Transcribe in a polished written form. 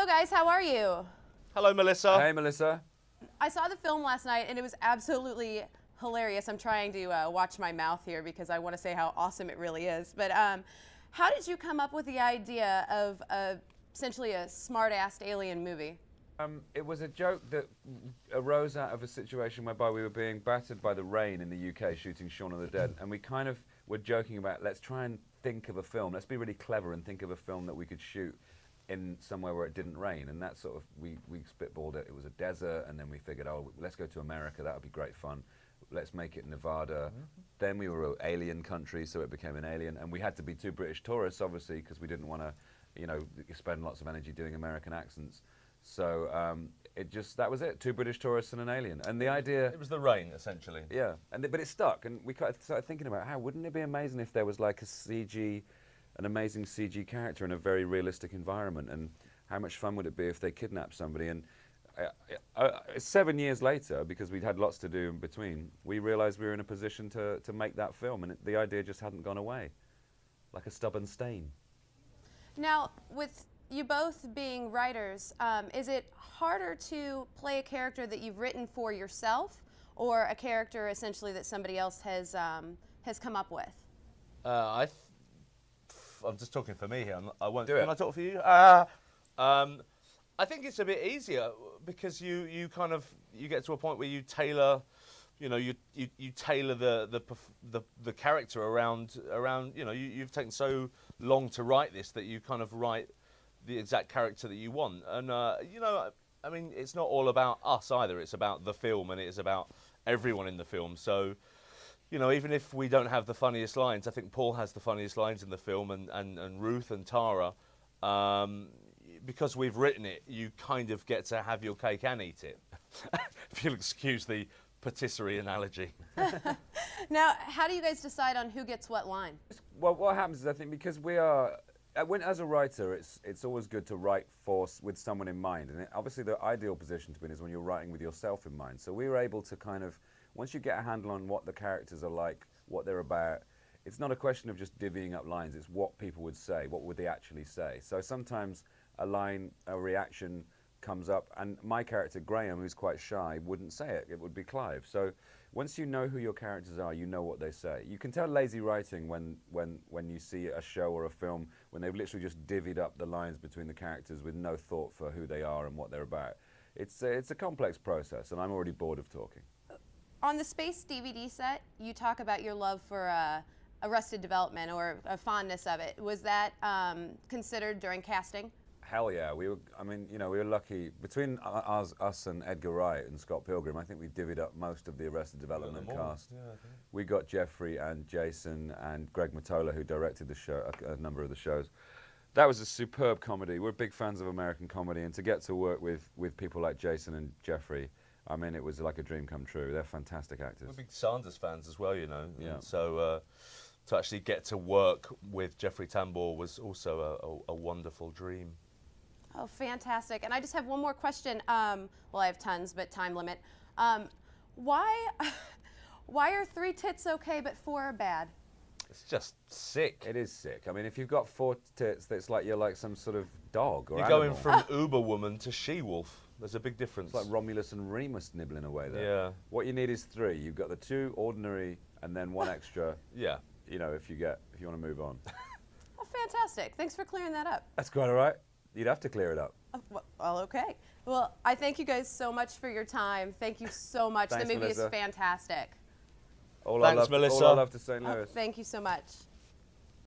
Hello, guys. How are you? Hello, Melissa. Hey, Melissa. I saw the film last night, and it was absolutely hilarious. I'm trying to watch my mouth here because I want to say how awesome it really is. But how did you come up with the idea of essentially a smart-assed alien movie? It was a joke that arose out of a situation whereby we were being battered by the rain in the UK shooting Shaun of the Dead, and we kind of were joking about, let's try and think of a film, let's be really clever and think of a film that we could shoot in somewhere where it didn't rain, and that sort of, we spitballed it. It was a desert, and then we figured, oh, let's go to America, that would be great fun. Let's make it Nevada. Then we were an alien country, so it became an alien, and we had to be two British tourists, obviously, because we didn't want to, you know, spend lots of energy doing American accents. So that was it, two British tourists and an alien. And the idea... It was the rain, essentially. Yeah, but it stuck, and we kind of started thinking about how wouldn't it be amazing if there was like an amazing CG character in a very realistic environment, and how much fun would it be if they kidnapped somebody? And 7 years later, because we'd had lots to do in between, we realized we were in a position to make that film, and the idea just hadn't gone away, like a stubborn stain. Now, with you both being writers, is it harder to play a character that you've written for yourself, or a character essentially that somebody else has come up with? I'm just talking for me here. I won't. Do it. Can I talk for you? I think it's a bit easier because you kind of get to a point where you tailor, you know, you tailor the character around. You know, you've taken so long to write this that you kind of write the exact character that you want. And you know, I mean, it's not all about us either. It's about the film, and it's about everyone in the film. So, you know, even if we don't have the funniest lines, I think Paul has the funniest lines in the film, and Ruth and Tara, because we've written it, you kind of get to have your cake and eat it, if you'll excuse the patisserie analogy. Now, how do you guys decide on who gets what line? Well, what happens is, I think, because we are, as a writer, it's always good to write with someone in mind, and obviously the ideal position to be in is when you're writing with yourself in mind. So we were able to kind of, once you get a handle on what the characters are like, what they're about, it's not a question of just divvying up lines, it's what people would say, what would they actually say. So sometimes a line, a reaction comes up, and my character, Graham, who's quite shy, wouldn't say it, it would be Clive. So once you know who your characters are, you know what they say. You can tell lazy writing when you see a show or a film, when they've literally just divvied up the lines between the characters with no thought for who they are and what they're about. It's a complex process, and I'm already bored of talking. On the Space DVD set, you talk about your love for Arrested Development, or a fondness of it. Was that considered during casting? Hell yeah, we were lucky. Between us and Edgar Wright and Scott Pilgrim, I think we divvied up most of the Arrested Development cast. Yeah, we got Jeffrey and Jason and Greg Mottola, who directed the show, a number of the shows. That was a superb comedy. We're big fans of American comedy, and to get to work with people like Jason and Jeffrey, I mean, it was like a dream come true. They're fantastic actors. We're big Sanders fans as well, you know. Yeah. And so to actually get to work with Jeffrey Tambor was also a wonderful dream. Oh, fantastic. And I just have one more question. Well, I have tons, but time limit. Why are 3 tits okay, but 4 are bad? It's just sick. It is sick. I mean, if you've got 4 tits, it's like you're like some sort of dog or You're animal. going from Uberwoman to she-wolf. There's a big difference. It's like Romulus and Remus nibbling away there. Yeah. What you need is 3. You've got the 2 ordinary and then 1 extra. Yeah. You know, if you want to move on. Oh, fantastic. Thanks for clearing that up. That's quite all right. You'd have to clear it up. Well, okay. Well, I thank you guys so much for your time. Thank you so much. Thanks, the movie Melissa. is fantastic. Thanks, Melissa. All I love to St. Louis. Thank you so much.